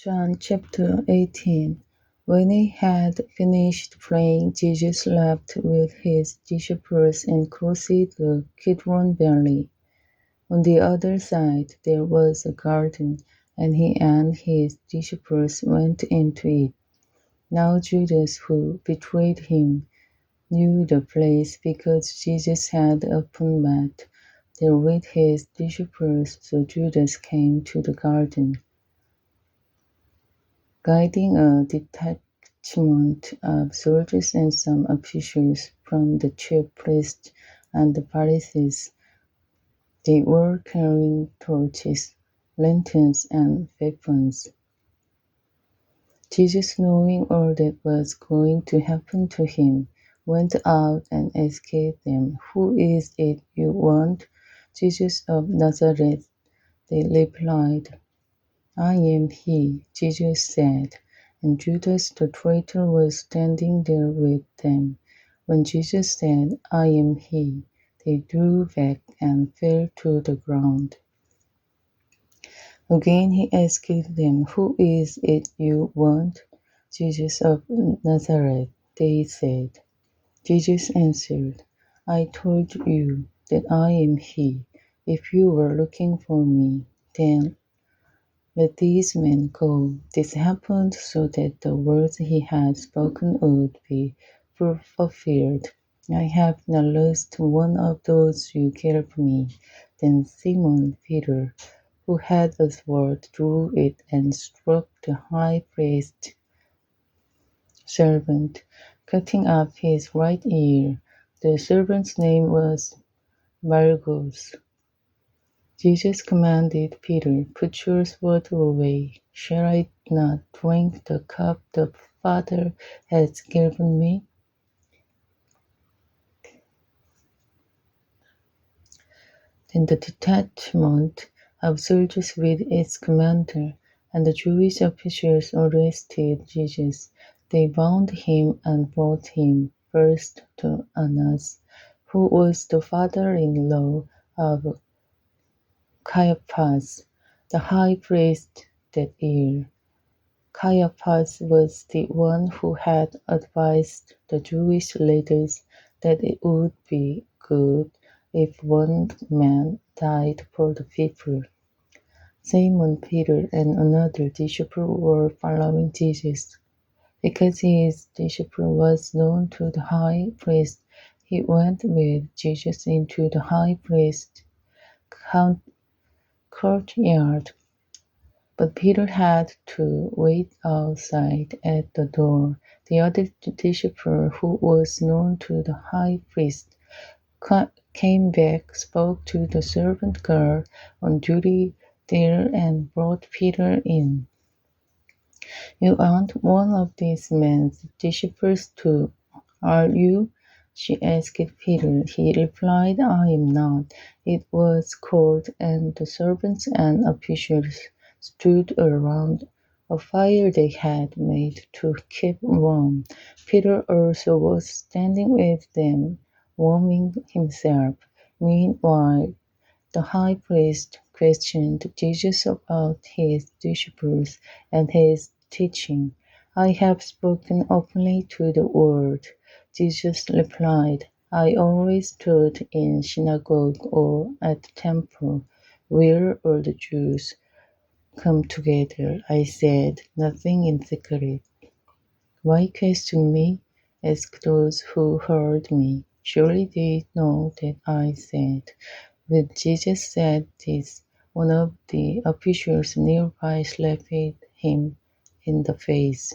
John chapter 18. When he had finished praying, Jesus left with his disciples and crossed the Kidron Valley. On the other side there was a garden, and he and his disciples went into it. Now Judas, who betrayed him, knew the place because Jesus had often met there with his disciples, so Judas came to the garden. Guiding a detachment of soldiers and some officials from the chief priests and the Pharisees, they were carrying torches, lanterns, and weapons. Jesus, knowing all that was going to happen to him, went out and asked them, "Who is it you want?" "Jesus of Nazareth," they replied. "I am he," Jesus said, and Judas the traitor was standing there with them. When Jesus said, "I am he," they drew back and fell to the ground. Again he asked them, "Who is it you want?" "Jesus of Nazareth," they said. Jesus answered, "I told you that I am he. If you were looking for me, then let these men go." This happened so that the words he had spoken would be fulfilled. "I have not lost one of those you gave me." Then Simon Peter, who had a sword, drew it and struck the high priest's servant, cutting off his right ear. The servant's name was Malchus. Jesus commanded Peter, "Put your sword away. Shall I not drink the cup the Father has given me?" Then the detachment of soldiers with its commander and the Jewish officials arrested Jesus. They bound him and brought him first to Annas, who was the father-in-law of Caiaphas, the high priest that year. Caiaphas was the one who had advised the Jewish leaders that it would be good if one man died for the people. Simon Peter and another disciple were following Jesus. Because his disciple was known to the high priest, he went with Jesus into the high priest's courtyard. But Peter had to wait outside at the door. The other disciple, who was known to the high priest, came back, spoke to the servant girl on duty there, and brought Peter in. "You aren't one of these men's disciples too, are you?" she asked Peter. He replied, "I am not." It was cold, and the servants and officials stood around a fire they had made to keep warm. Peter also was standing with them, warming himself. Meanwhile, the high priest questioned Jesus about his disciples and his teaching. "I have spoken openly to the world," Jesus replied. "I always taught in synagogue or at the temple, where all the Jews come together. I said nothing in secret." "Why question me?" asked those who heard me. "Surely they know that I said." When Jesus said this, one of the officials nearby slapped him in the face.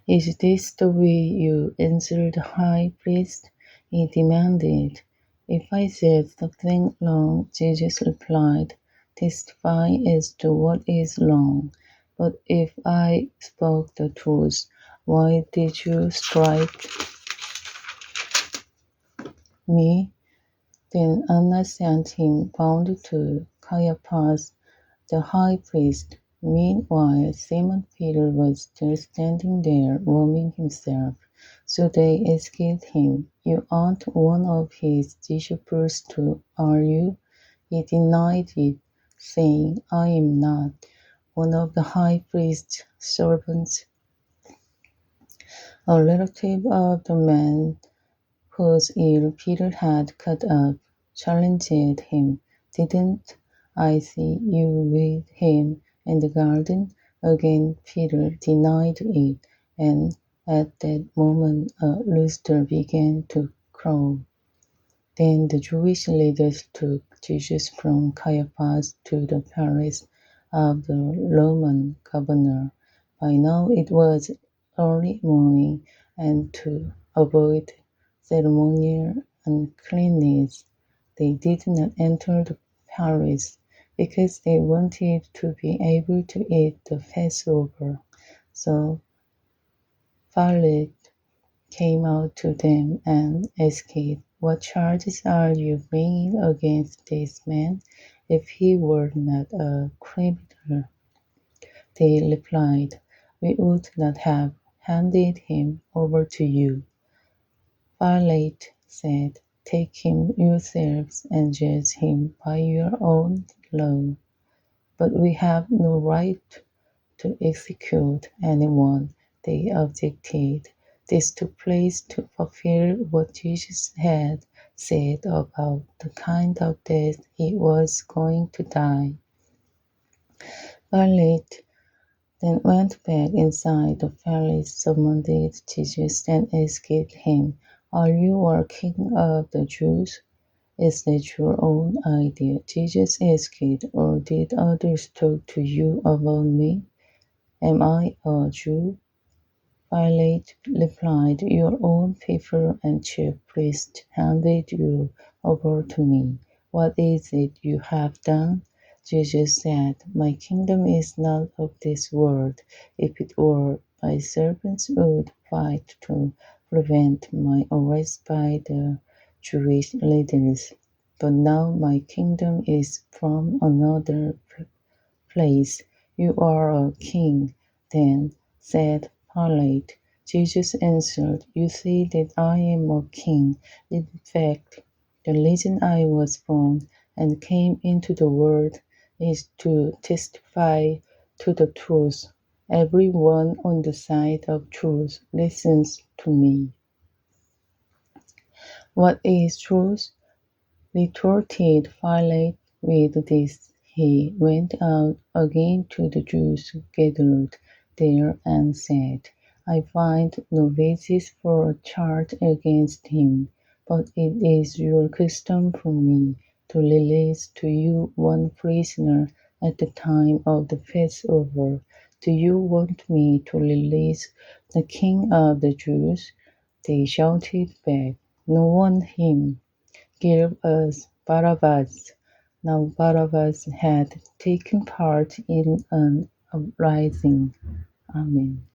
"Is this the way you answer the high priest?" he demanded. "If I said something wrong," Jesus replied, "testify as to what is wrong. But if I spoke the truth, why did you strike me?" Then Annas sent him bound to Caiaphas, the high priest. Meanwhile, Simon Peter was still standing there, warming himself. So they asked him, "You aren't one of his disciples too, are you?" He denied it, saying, "I am not." one of the high priest's servants, a relative of the man whose ear Peter had cut off, challenged him. "Didn't I see you with him in the garden?" Again Peter denied it, and at that moment a rooster began to crow. Then the Jewish leaders took Jesus from Caiaphas to the palace of the Roman governor. By now it was early morning, and to avoid ceremonial uncleanness, they did not enter the palace because they wanted to be able to eat the Passover. So Pilate came out to them and asked, "What charges are you bringing against this man? If he were not a criminal," they replied, "we would not have handed him over to you." Pilate said, "Take him yourselves and judge him by your own law. But we have no right to execute anyone," they objected. This took place to fulfill what Jesus had said about the kind of death he was going to die. Pilate then went back inside the palace, summoned Jesus, and asked him, "Are you a king of the Jews?" "Is that your own idea?" Jesus asked, "or did others talk to you about me? Am I a Jew?" Pilate replied, "Your own people and chief priests handed you over to me. What is it you have done?" Jesus said, "My kingdom is not of this world. If it were, my servants would fight to prevent my arrest by the Jewish leaders. But now my kingdom is from another place." "You are a king, then," said Pilate. Jesus answered, "You say that I am a king. In fact, the reason I was born and came into the world is to testify to the truth. Everyone on the side of truth listens to me." "What is truth?" retorted Pilate. With this he went out again to the Jews gathered there and said, "I find no basis for a charge against him, but it is your custom for me to release to you one prisoner at the time of the Passover. Do you want me to release the King of the Jews?" They shouted back, "No, want him. Give us Barabbas." Now Barabbas had taken part in an uprising. Amen.